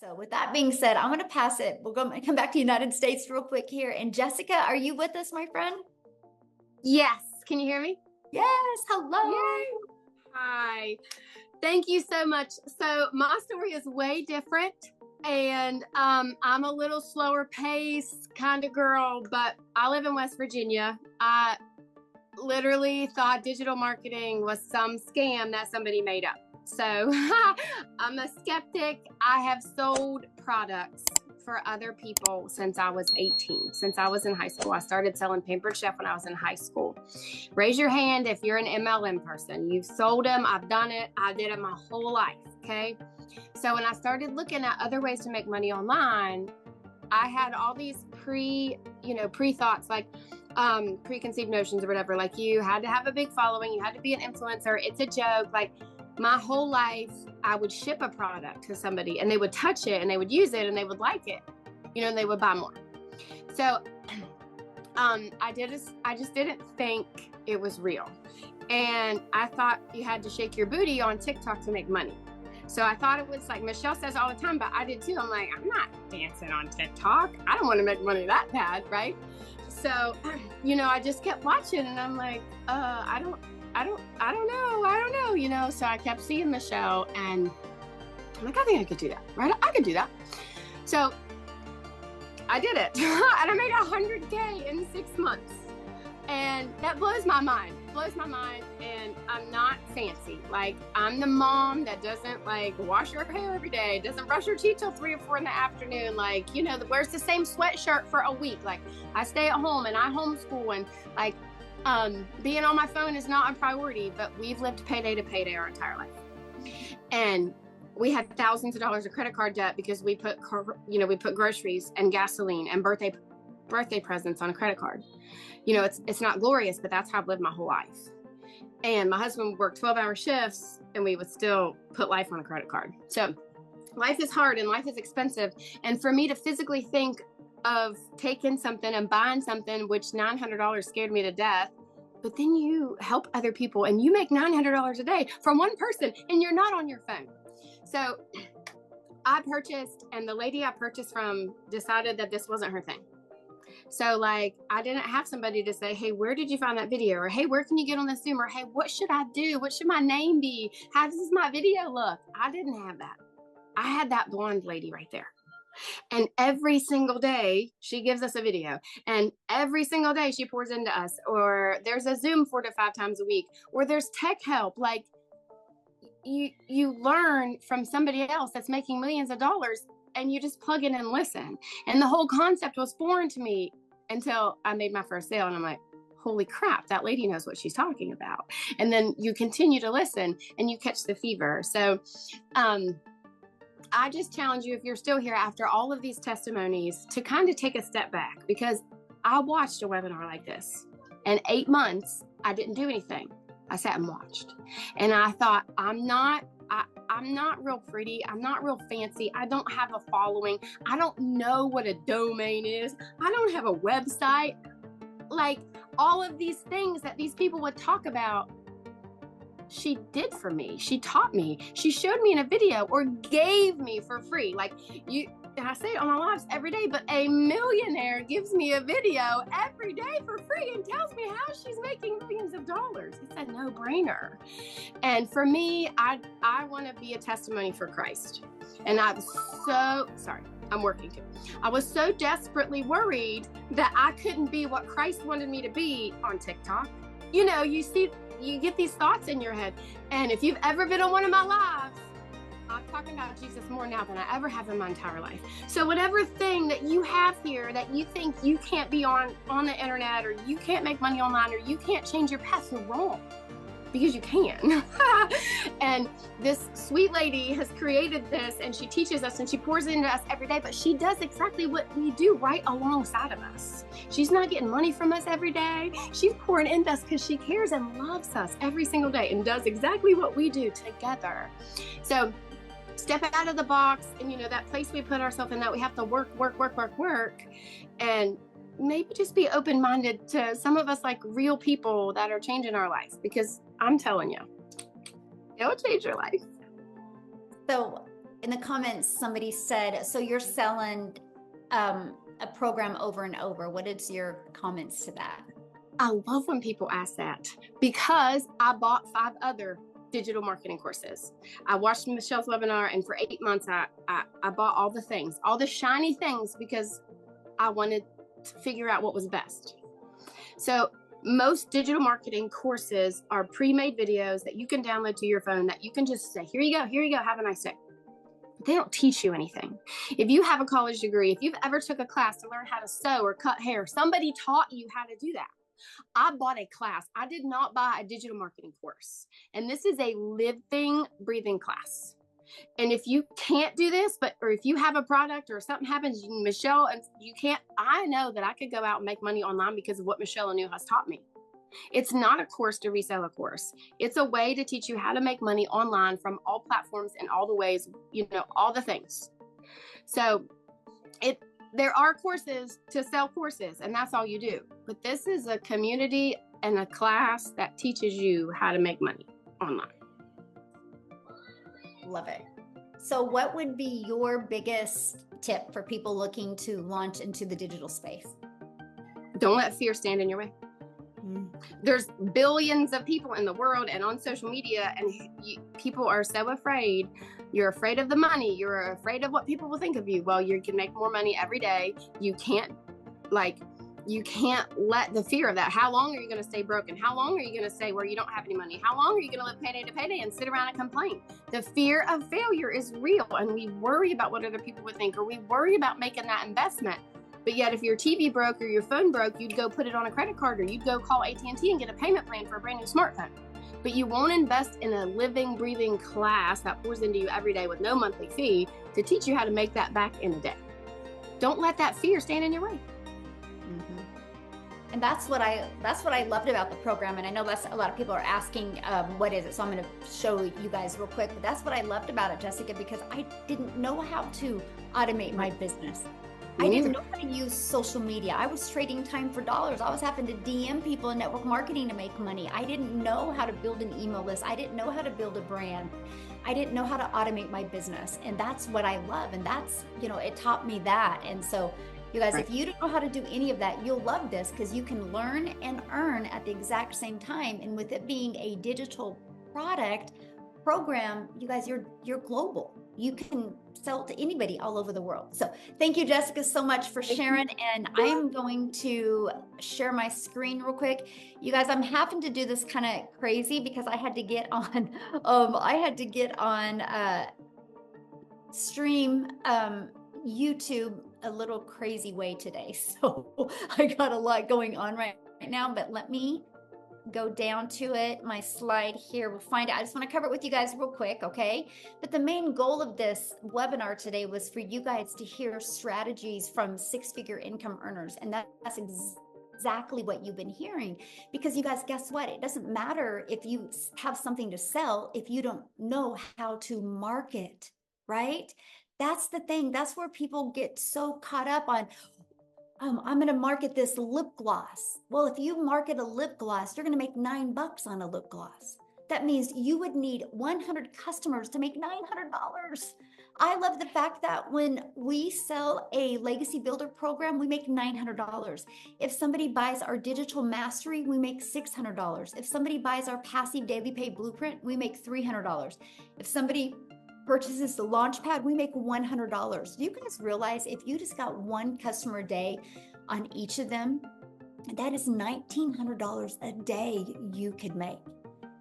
So with that being said, I'm going to pass it. We'll come back to United States real quick here. And Jessica, are you with us, my friend? Yes. Can you hear me? Yes. Hello. Yay. Hi. Thank you so much. So my story is way different, and I'm a little slower pace kind of girl, but I live in West Virginia. I literally thought digital marketing was some scam that somebody made up. So I'm a skeptic. I have sold products for other people since I was 18. Since I was in high school, I started selling Pampered Chef when I was in high school. Raise your hand if you're an MLM person. You've sold them. I've done it. I did it my whole life. Okay. So when I started looking at other ways to make money online, I had all these pre-thoughts, like preconceived notions or whatever. Like, you had to have a big following. You had to be an influencer. It's a joke. Like, my whole life, I would ship a product to somebody and they would touch it and they would use it and they would like it, and they would buy more. So I just didn't think it was real. And I thought you had to shake your booty on TikTok to make money. So I thought it was like Michelle says all the time, but I did too. I'm like, I'm not dancing on TikTok. I don't want to make money that bad, right? So, I just kept watching and I'm like, I don't know, so I kept seeing Michelle and I'm like, I think I could do that, right? I could do that. So I did it and I made $100K in 6 months. And that blows my mind, and I'm not fancy. Like, I'm the mom that doesn't wash her hair every day, doesn't brush her teeth till 3 or 4 in the afternoon, wears the same sweatshirt for a week. Like, I stay at home and I homeschool, and being on my phone is not a priority, but we've lived payday to payday our entire life. And we had thousands of dollars of credit card debt because we put groceries and gasoline and birthday presents on a credit card. It's not glorious, but that's how I've lived my whole life. And my husband worked 12-hour shifts and we would still put life on a credit card. So life is hard and life is expensive. And for me to physically think of taking something and buying something, which $900 scared me to death, but then you help other people and you make $900 a day from one person and you're not on your phone. So I purchased, and the lady I purchased from decided that this wasn't her thing. So I didn't have somebody to say, hey, where did you find that video? Or, hey, where can you get on this Zoom? Or, hey, what should I do? What should my name be? How does my video look? I didn't have that. I had that blonde lady right there. And every single day she gives us a video, and every single day she pours into us, or there's a Zoom 4 to 5 times a week, or there's tech help. Like, you learn from somebody else that's making millions of dollars, and you just plug in and listen. And the whole concept was foreign to me until I made my first sale. And I'm like, holy crap, that lady knows what she's talking about. And then you continue to listen and you catch the fever. So I just challenge you, if you're still here after all of these testimonies, to kind of take a step back, because I watched a webinar like this and 8 months, I didn't do anything. I sat and watched. And I thought, I'm not real pretty. I'm not real fancy. I don't have a following. I don't know what a domain is. I don't have a website. Like, all of these things that these people would talk about, she did for me. She taught me. She showed me in a video, or gave me for free. And I say it on my lives every day, but a millionaire gives me a video every day for free and tells me how she's making millions of dollars. It's a no-brainer. And for me, I want to be a testimony for Christ. And I was so desperately worried that I couldn't be what Christ wanted me to be on TikTok. You get these thoughts in your head. And if you've ever been on one of my lives, I'm talking about Jesus more now than I ever have in my entire life. So whatever thing that you have here that you think you can't be on the internet, or you can't make money online, or you can't change your path, you're wrong. Because you can. And this sweet lady has created this, and she teaches us and she pours into us every day, but she does exactly what we do right alongside of us. She's not getting money from us every day. She's pouring into us because she cares and loves us every single day, and does exactly what we do together. So step out of the box, and that place we put ourselves in, that we have to work, and maybe just be open-minded to some of us, like real people that are changing our life, because I'm telling you, it'll change your life. So in the comments, somebody said, so you're selling a program over and over. What is your comments to that? I love when people ask that, because I bought 5 other digital marketing courses. I watched Michelle's webinar, and for 8 months, I bought all the things, all the shiny things, because I wanted to figure out what was best. So most digital marketing courses are pre-made videos that you can download to your phone that you can just say, here you go, have a nice day. But they don't teach you anything. If you have a college degree, if you've ever took a class to learn how to sew or cut hair, somebody taught you how to do that. I bought a class. I did not buy a digital marketing course. And this is a living, breathing class. And if you can't do this, or if you have a product or something happens, Michelle, and you can't, I know that I could go out and make money online because of what Michelle Anu has taught me. It's not a course to resell a course. It's a way to teach you how to make money online from all platforms and all the ways, all the things. So there are courses to sell courses, and that's all you do. But this is a community and a class that teaches you how to make money online. Love it. So what would be your biggest tip for people looking to launch into the digital space? Don't let fear stand in your way. There's billions of people in the world and on social media, and people are so afraid. You're afraid of the money. You're afraid of what people will think of you. Well, you can make more money every day. You can't let the fear of that. How long are you going to stay broken? How long are you going to stay where you don't have any money? How long are you going to live payday to payday and sit around and complain? The fear of failure is real, and we worry about what other people would think, or we worry about making that investment. But yet, if your TV broke or your phone broke, you'd go put it on a credit card, or you'd go call AT&T and get a payment plan for a brand new smartphone. But you won't invest in a living, breathing class that pours into you every day with no monthly fee to teach you how to make that back in a day. Don't let that fear stand in your way. Mm-hmm. And that's what I loved about the program. And I know that's a lot of people are asking, what is it? So I'm going to show you guys real quick. But that's what I loved about it, Jessica, because I didn't know how to automate my business. I didn't know how to use social media. I was trading time for dollars. I was having to DM people in network marketing to make money. I didn't know how to build an email list. I didn't know how to build a brand. I didn't know how to automate my business. And that's what I love. And that's, it taught me that. And so you guys, if you don't know how to do any of that, you'll love this, because you can learn and earn at the exact same time. And with it being a digital program, you guys, you're global. You can sell to anybody all over the world. So thank you, Jessica, so much for sharing. And I am going to share my screen real quick. You guys, I'm having to do this kind of crazy because I had to get on, stream YouTube a little crazy way today. So I got a lot going on right now, but let me go down to it. My slide here, we'll find it. I just want to cover it with you guys real quick, okay? But the main goal of this webinar today was for you guys to hear strategies from 6-figure income earners. And that's exactly what you've been hearing. Because you guys, guess what? It doesn't matter if you have something to sell if you don't know how to market, right? That's the thing. That's where people get so caught up on, I'm going to market this lip gloss. Well, if you market a lip gloss, you're going to make $9 on a lip gloss. That means you would need 100 customers to make $900. I love the fact that when we sell a legacy builder program, we make $900. If somebody buys our digital mastery, we make $600. If somebody buys our passive daily pay blueprint, we make $300. If somebody purchases the Launchpad, we make $100. Do you guys realize if you just got one customer a day on each of them, that is $1,900 a day you could make.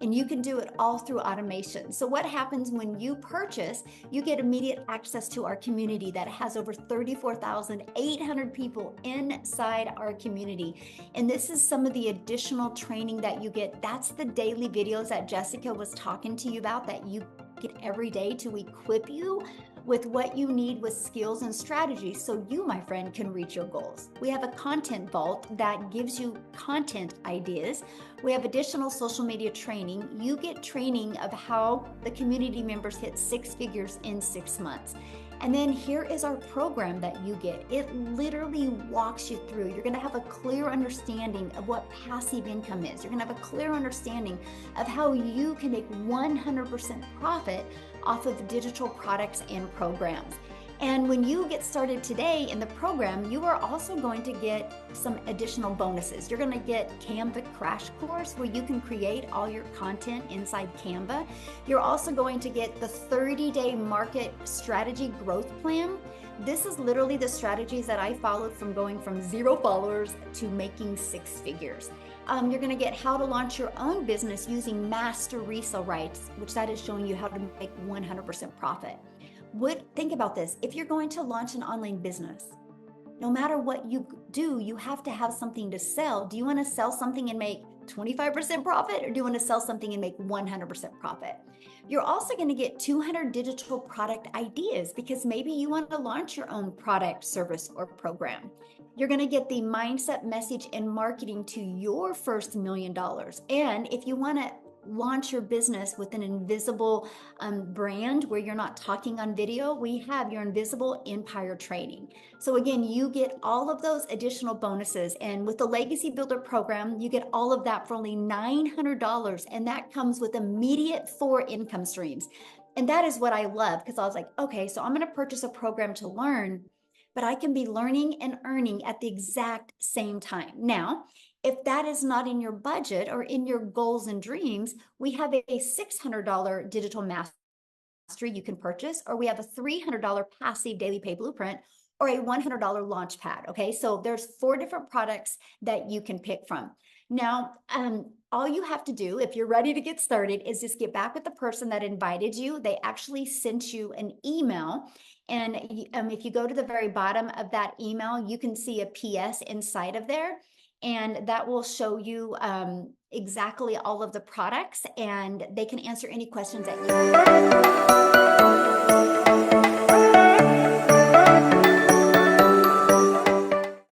And you can do it all through automation. So what happens when you purchase, you get immediate access to our community that has over 34,800 people inside our community. And this is some of the additional training that you get. That's the daily videos that Jessica was talking to you about that you get every day to equip you with what you need with skills and strategies so you, my friend, can reach your goals. We have a content vault that gives you content ideas. We have additional social media training. You get training of how the community members hit 6 figures in 6 months. And then here is our program that you get. It literally walks you through. You're going to have a clear understanding of what passive income is. You're going to have a clear understanding of how you can make 100% profit off of digital products and programs. And when you get started today in the program, you are also going to get some additional bonuses. You're going to get Canva Crash Course where you can create all your content inside Canva. You're also going to get the 30-day market strategy growth plan. This is literally the strategies that I followed from going from 0 followers to making 6 figures. You're going to get how to launch your own business using master resale rights, which that is showing you how to make 100% profit. Think about this. If you're going to launch an online business, no matter what you do, you have to have something to sell. Do you want to sell something and make 25% profit, or do you want to sell something and make 100% profit? You're also going to get 200 digital product ideas because maybe you want to launch your own product, service, or program. You're going to get the mindset, message, and marketing to your first $1 million. And if you want to launch your business with an invisible brand where you're not talking on video, we have your Invisible Empire training. So again, you get all of those additional bonuses. And with the Legacy Builder program, you get all of that for only $900. And that comes with immediate 4 income streams. And that is what I love, because I was like, okay, so I'm going to purchase a program to learn, but I can be learning and earning at the exact same time. Now, if that is not in your budget or in your goals and dreams, we have a $600 digital mastery you can purchase, or we have a $300 passive daily pay blueprint, or a $100 launch pad. Okay, so there's 4 different products that you can pick from. Now, all you have to do, if you're ready to get started, is just get back with the person that invited you. They actually sent you an email. And if you go to the very bottom of that email, you can see a PS inside of there. And that will show you exactly all of the products, and they can answer any questions that you have.